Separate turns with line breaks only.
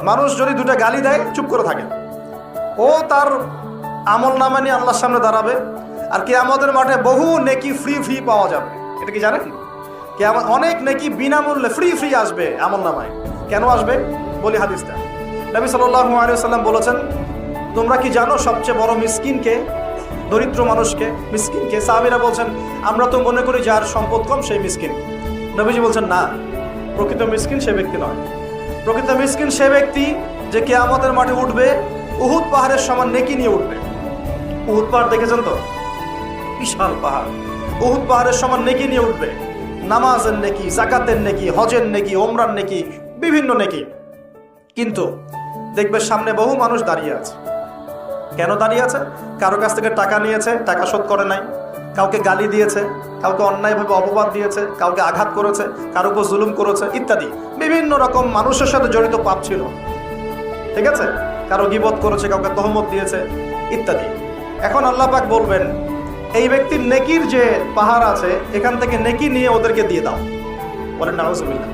মানুষ যদি দুটা গালি দেয় চুপ করে থাকে, ও তার আমল নামা নিয়ে আল্লাহর সামনে দাঁড়াবে, আর কিয়ামতের মাঠে বহু নেকি ফ্রি পাওয়া যাবে। এটা কি জানেন? কিয়ামত অনেক নেকি বিনামূল্যে ফ্রি আসবে আমল নামায়। কেন আসবে বলি হাদিসটা। নবী সাল্লাল্লাহু আলাইহি ওয়াসাল্লাম বলেছেন, তোমরা কি জানো সবচেয়ে বড় মিসকিনকে, দরিদ্র মানুষকে, মিসকিনকে? সাহাবীরা বলছেন, আমরা তো মনে করি যার সম্পদ কম সেই মিসকিন। নবীজি বলছেন, না, প্রকৃত মিসকিন সে ব্যক্তি নয়। প্রকৃত মিসকিন সে ব্যক্তি যে কিয়ামতের মাঠে উঠবে উহুদ পাহাড়ের সমান নেকি নিয়ে উঠবে। উহুদ পাহাড় দেখেছেন তো? বিশাল পাহাড়। উহুদ পাহাড়ের সমান নেকি নিয়ে উঠবে। নামাজের নেকি, যাকাতের নেকি, হজের নেকি, ওমরার নেকি, বিভিন্ন নেকি। কিন্তু দেখবে সামনে বহু মানুষ দাঁড়িয়ে আছে। কেন দাঁড়িয়ে আছে? কারো কাছ থেকে টাকা নিয়েছে, টাকা শোধ করে নাই, কাউকে গালি দিয়েছে, কাউকে অন্যায়ভাবে অপবাদ দিয়েছে, কাউকে আঘাত করেছে, কারো উপর জুলুম করেছে ইত্যাদি। বিভিন্ন রকম মানুষের সাথে জড়িত পাপ ছিল, ঠিক আছে? কারো গীবত করেছে, কাউকে তহমত দিয়েছে ইত্যাদি। এখন আল্লাহ পাক বলবেন, এই ব্যক্তির নেকির যে পাহাড় আছে এখান থেকে নেকি নিয়ে ওদেরকে দিয়ে দাও। বলেন নাউজুবিল্লাহ।